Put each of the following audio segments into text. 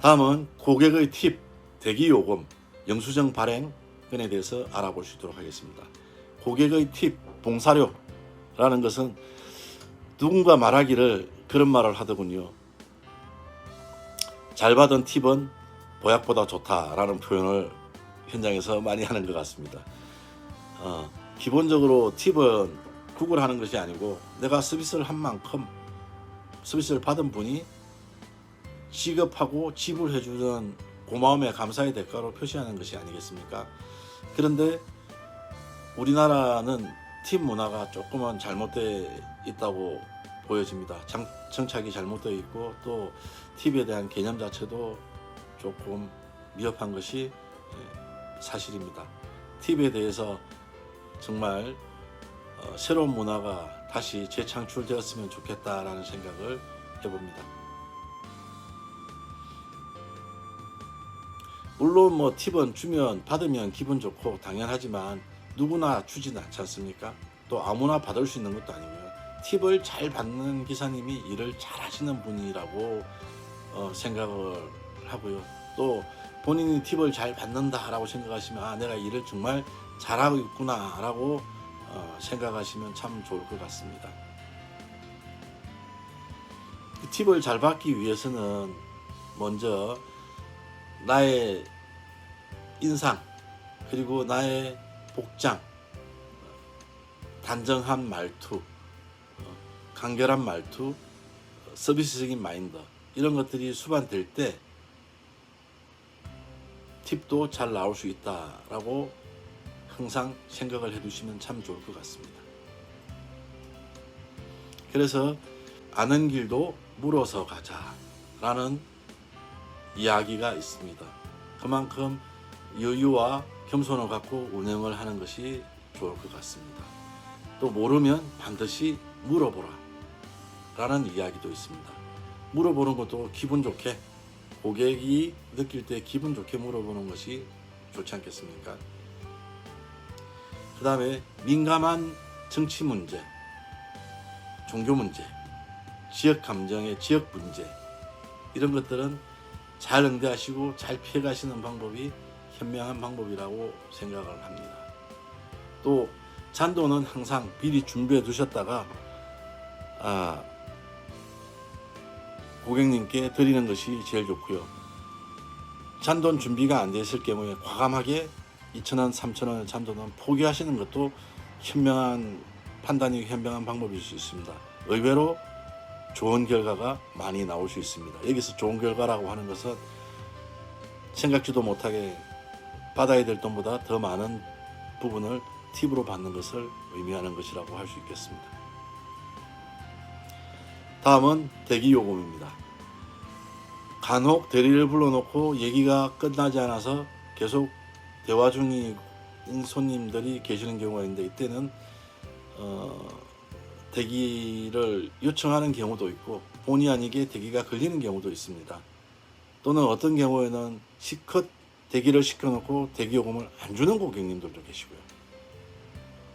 다음은 고객의 팁, 대기요금, 영수증 발행건에 대해서 알아보시도록 하겠습니다. 고객의 팁, 봉사료라는 것은 누군가 말하기를 그런 말을 하더군요. 잘 받은 팁은 보약보다 좋다라는 표현을 현장에서 많이 하는 것 같습니다. 기본적으로 팁은 구걸하는 것이 아니고 내가 서비스를 한 만큼 서비스를 받은 분이 지급하고 지불해주는 고마움의 감사의 대가로 표시하는 것이 아니겠습니까? 그런데 우리나라는 팁 문화가 조금은 잘못되어 있다고 보여집니다. 정착이 잘못되어 있고 또 팁에 대한 개념 자체도 조금 미흡한 것이 사실입니다. 팁에 대해서 정말 새로운 문화가 다시 재창출되었으면 좋겠다라는 생각을 해봅니다. 물론 뭐 팁은 주면 받으면 기분 좋고 당연하지만 누구나 주지는 않지 않습니까? 또 아무나 받을 수 있는 것도 아니고요. 팁을 잘 받는 기사님이 일을 잘 하시는 분이라고 생각을 하고요. 또 본인이 팁을 잘 받는다라고 생각하시면 내가 일을 정말 잘하고 있구나 라고 생각하시면 참 좋을 것 같습니다. 팁을 잘 받기 위해서는 먼저 나의 인상 그리고 나의 복장, 단정한 말투, 간결한 말투, 서비스적인 마인드 이런 것들이 수반될 때 팁도 잘 나올 수 있다라고 항상 생각을 해두시면 참 좋을 것 같습니다. 그래서 아는 길도 물어서 가자라는 이야기가 있습니다. 그만큼 여유와 겸손을 갖고 운영을 하는 것이 좋을 것 같습니다. 또 모르면 반드시 물어보라 라는 이야기도 있습니다. 물어보는 것도 기분 좋게 고객이 느낄 때 기분 좋게 물어보는 것이 좋지 않겠습니까? 그 다음에 민감한 정치 문제, 종교 문제, 지역 감정의 지역 문제 이런 것들은 잘 응대하시고 잘 피해가시는 방법이 현명한 방법이라고 생각을 합니다. 또 잔돈은 항상 미리 준비해 두셨다가 고객님께 드리는 것이 제일 좋고요. 잔돈 준비가 안 됐을 경우에 과감하게 2,000원, 3,000원의 잔돈은 포기하시는 것도 현명한 판단이 현명한 방법일 수 있습니다. 의외로 좋은 결과가 많이 나올 수 있습니다. 여기서 좋은 결과라고 하는 것은 생각지도 못하게 받아야 될 돈보다 더 많은 부분을 팁으로 받는 것을 의미하는 것이라고 할 수 있겠습니다. 다음은 대기요금입니다. 간혹 대리를 불러놓고 얘기가 끝나지 않아서 계속 대화 중인 손님들이 계시는 경우가 있는데 이때는 대기를 요청하는 경우도 있고 본의 아니게 대기가 걸리는 경우도 있습니다. 또는 어떤 경우에는 실컷 대기를 시켜놓고 대기요금을 안 주는 고객님들도 계시고요.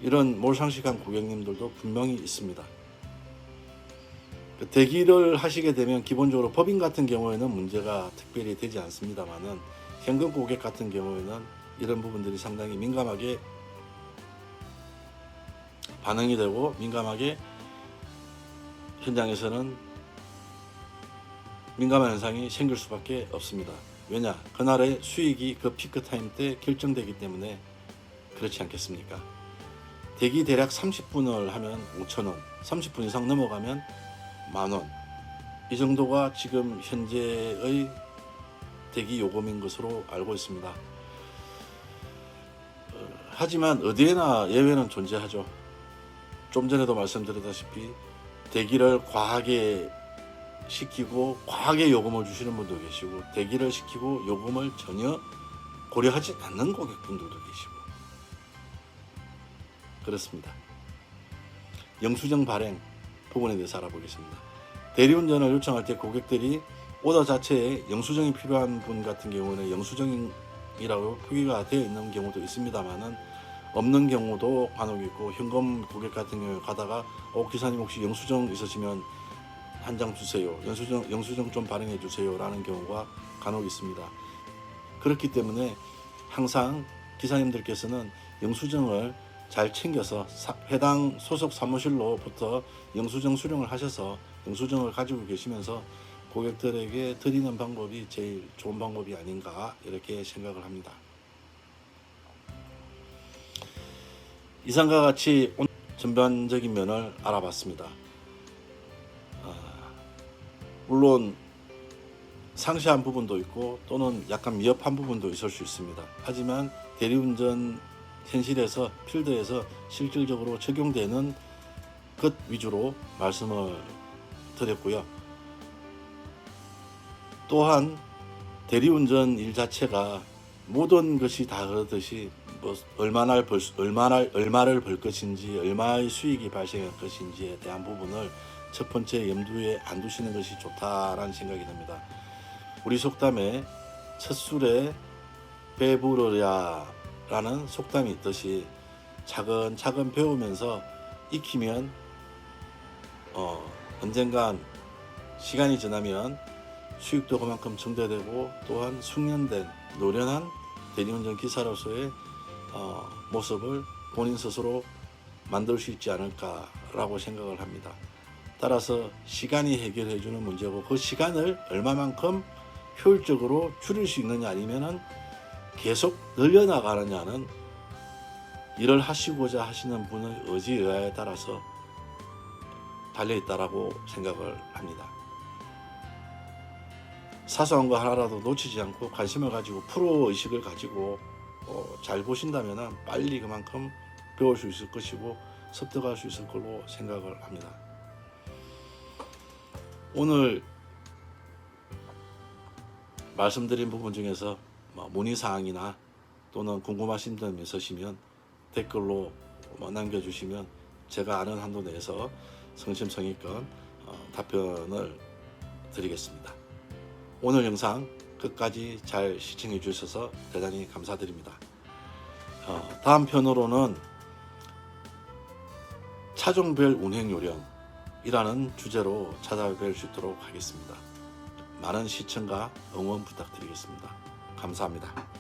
이런 몰상식한 고객님들도 분명히 있습니다. 대기를 하시게 되면 기본적으로 법인 같은 경우에는 문제가 특별히 되지 않습니다만은 현금 고객 같은 경우에는 이런 부분들이 상당히 민감하게 반응이 되고 민감하게 현장에서는 민감한 현상이 생길 수밖에 없습니다. 왜냐? 그날의 수익이 그 피크 타임 때 결정되기 때문에 그렇지 않겠습니까? 대기 대략 30분을 하면 5,000원, 30분 이상 넘어가면 만원, 이 정도가 지금 현재의 대기 요금인 것으로 알고 있습니다. 하지만 어디에나 예외는 존재하죠. 좀 전에도 말씀드렸다시피 대기를 과하게 시키고 과하게 요금을 주시는 분도 계시고 대기를 시키고 요금을 전혀 고려하지 않는 고객분들도 계시고 그렇습니다. 영수증 발행 부분에 대해서 알아보겠습니다. 대리운전을 요청할 때 고객들이 오더 자체에 영수증이 필요한 분 같은 경우는 영수증이라고 표기가 되어 있는 경우도 있습니다만은 없는 경우도 간혹 있고 현금 고객 같은 경우에 가다가 기사님 혹시 영수증 있으시면 한 장 주세요. 영수증 좀 발행해 주세요 라는 경우가 간혹 있습니다. 그렇기 때문에 항상 기사님들께서는 영수증을 잘 챙겨서 해당 소속 사무실로부터 영수증 수령을 하셔서 영수증을 가지고 계시면서 고객들에게 드리는 방법이 제일 좋은 방법이 아닌가 이렇게 생각을 합니다. 이상과 같이 전반적인 면을 알아봤습니다. 물론 상세한 부분도 있고 또는 약간 미흡한 부분도 있을 수 있습니다. 하지만 대리운전 현실에서 필드에서 실질적으로 적용되는 것 위주로 말씀을 드렸고요. 또한 대리운전 일 자체가 모든 것이 다 그렇듯이 뭐 얼마를 벌 것인지 얼마의 수익이 발생할 것인지에 대한 부분을 첫 번째 염두에 안 두시는 것이 좋다라는 생각이 듭니다. 우리 속담에 첫 술에 배부르랴 라는 속담이 있듯이 차근차근 배우면서 익히면 언젠간 시간이 지나면 수익도 그만큼 증대되고 또한 숙련된 노련한 대리운전 기사로서의 모습을 본인 스스로 만들 수 있지 않을까라고 생각을 합니다. 따라서 시간이 해결해 주는 문제고 그 시간을 얼마만큼 효율적으로 줄일 수 있느냐 아니면은 계속 늘려나가느냐는 일을 하시고자 하시는 분의 의지에 따라서 달려있다라고 생각을 합니다. 사소한 거 하나라도 놓치지 않고 관심을 가지고 프로의식을 가지고 잘 보신다면 빨리 그만큼 배울 수 있을 것이고 습득할 수 있을 걸로 생각을 합니다. 오늘 말씀드린 부분 중에서 문의사항이나 또는 궁금하신 점 있으시면 댓글로 남겨주시면 제가 아는 한도 내에서 성심성의껏 답변을 드리겠습니다. 오늘 영상 끝까지 잘 시청해 주셔서 대단히 감사드립니다. 다음 편으로는 차종별 운행 요령이라는 주제로 찾아뵐 수 있도록 하겠습니다. 많은 시청과 응원 부탁드리겠습니다. 감사합니다.